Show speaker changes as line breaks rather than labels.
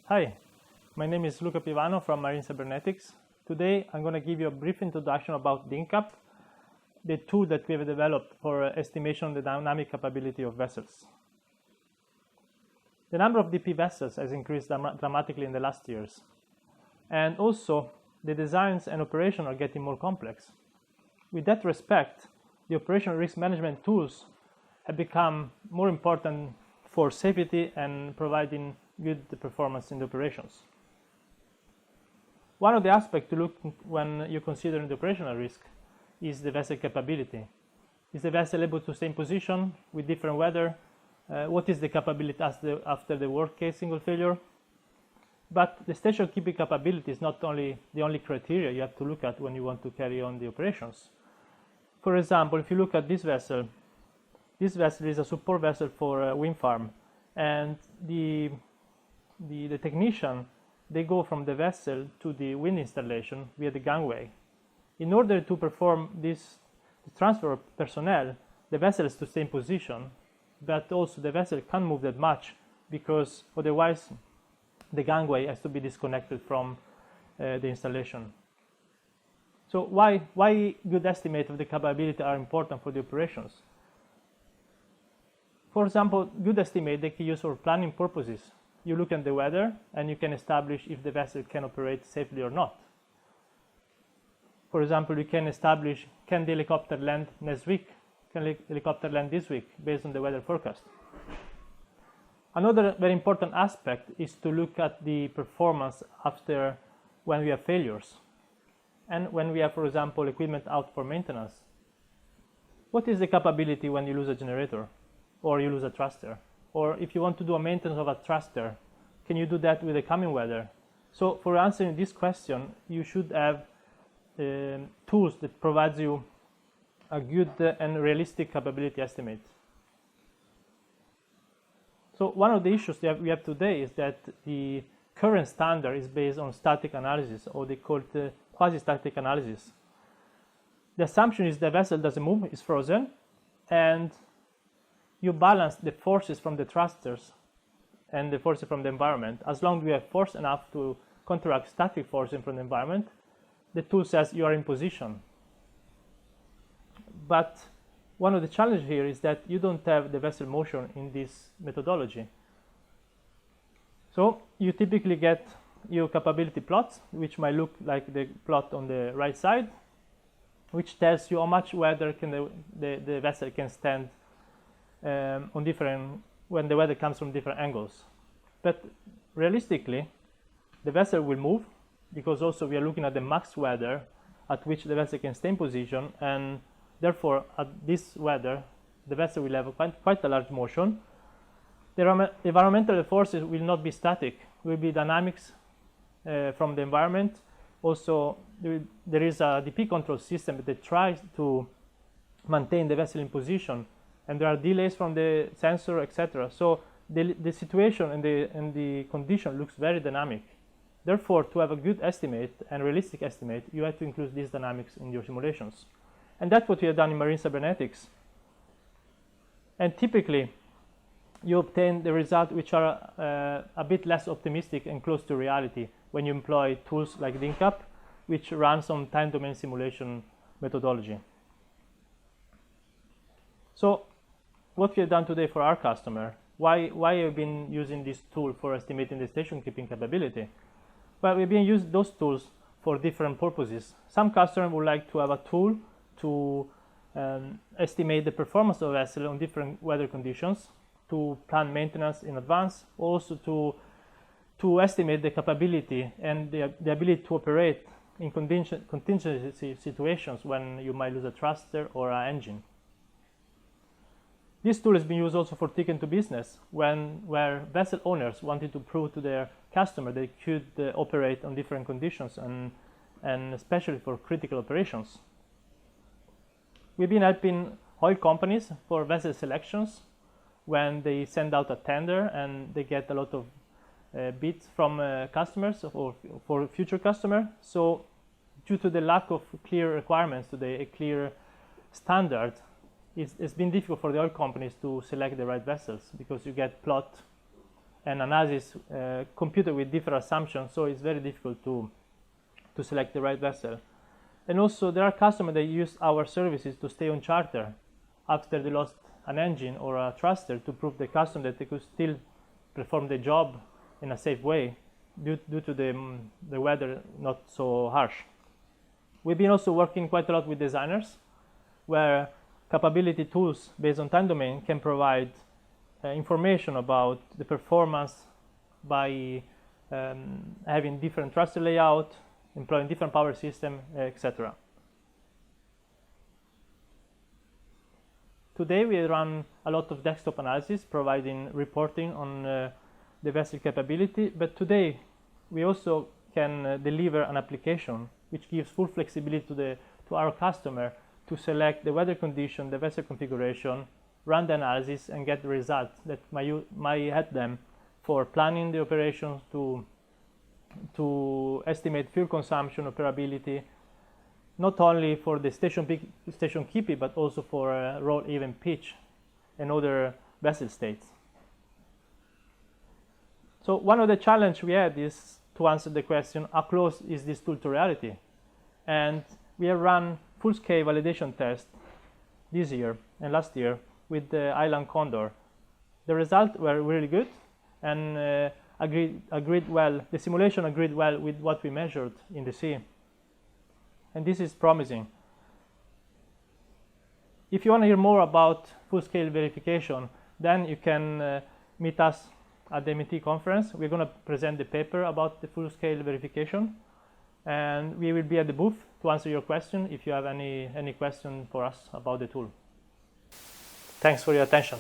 Hi, my name is Luca Pivano from Marine Cybernetics. Today I'm going to give you a brief introduction about Dyncapp, the tool that we have developed for estimation of the dynamic capability of vessels. The number of DP vessels has increased dramatically in the last years, and also the designs and operation are getting more complex. With that respect, the operational risk management tools have become more important for safety and providing good performance in the operations. One of the aspects to look when you consider the operational risk is the vessel capability. Is the vessel able to stay in position with different weather? What is the capability after the worst case single failure? But the station keeping capability is not only the only criteria you have to look at when you want to carry on the operations. For example, if you look at this vessel is a support vessel for a wind farm, and the technician, they go from the vessel to the wind installation via the gangway. In order to perform this transfer of personnel, the vessel has to stay in position, but also the vessel can't move that much because otherwise the gangway has to be disconnected from the installation. So why good estimate of the capability are important for the operations? For example, good estimate they can use for planning purposes. You look at the weather and you can establish if the vessel can operate safely or not. For example, you can establish, can the helicopter land next week? Can the helicopter land this week based on the weather forecast? Another very important aspect is to look at the performance after when we have failures and when we have, for example, equipment out for maintenance. What is the capability when you lose a generator or you lose a thruster? Or if you want to do a maintenance of a thruster, can you do that with the coming weather? So for answering this question, you should have tools that provides you a good and realistic capability estimate. So one of the issues that we have today is that the current standard is based on static analysis, or they call it quasi-static analysis. The assumption is the vessel doesn't move, it's frozen, and you balance the forces from the thrusters and the forces from the environment. As long as you have force enough to counteract static forces from the environment, the tool says you are in position. But one of the challenges here is that you don't have the vessel motion in this methodology. So you typically get your capability plots, which might look like the plot on the right side, which tells you how much weather can the vessel can stand when the weather comes from different angles. But realistically, the vessel will move because also we are looking at the max weather at which the vessel can stay in position, and therefore at this weather the vessel will have quite a large motion. The environmental forces will not be static, will be dynamics from the environment. Also there is a DP control system that tries to maintain the vessel in position, and there are delays from the sensor, etc. So the situation and the condition looks very dynamic. Therefore, to have a good estimate and realistic estimate, you have to include these dynamics in your simulations. And that's what we have done in Marine Cybernetics. And typically, you obtain the results which are a bit less optimistic and close to reality when you employ tools like Dyncapp, which runs on time domain simulation methodology. So what we have done today for our customer, why have we been using this tool for estimating the station keeping capability? Well, we've been using those tools for different purposes. Some customers would like to have a tool to estimate the performance of a vessel on different weather conditions, to plan maintenance in advance, also to estimate the capability and the ability to operate in contingency situations when you might lose a thruster or an engine. This tool has been used also for ticket to business, where vessel owners wanted to prove to their customer they could operate on different conditions, and especially for critical operations. We've been helping oil companies for vessel selections when they send out a tender and they get a lot of bids from customers or for future customer. So due to the lack of clear requirements today, a clear standard, it's been difficult for the oil companies to select the right vessels, because you get plot and analysis computed with different assumptions, so it's very difficult to select the right vessel. And also there are customers that use our services to stay on charter after they lost an engine or a thruster, to prove the customer that they could still perform the job in a safe way due to the weather not so harsh. We've been also working quite a lot with designers, where capability tools based on time domain can provide information about the performance by having different thruster layout, employing different power system, etc. Today we run a lot of desktop analysis, providing reporting on the vessel capability, but today we also can deliver an application which gives full flexibility to our customer to select the weather condition, the vessel configuration, run the analysis, and get the results that might help them for planning the operations, to estimate fuel consumption, operability, not only for the station keeping, but also for roll, even pitch, and other vessel states. So one of the challenges we had is to answer the question, how close is this tool to reality? And we have run full-scale validation tests this year and last year with the Island Condor. The results were really good and agreed well. The simulation agreed well with what we measured in the sea. And this is promising. If you want to hear more about full-scale verification, then you can meet us at the MIT conference. We're going to present the paper about the full-scale verification, and we will be at the booth to answer your question if you have any question for us about the tool. Thanks for your attention.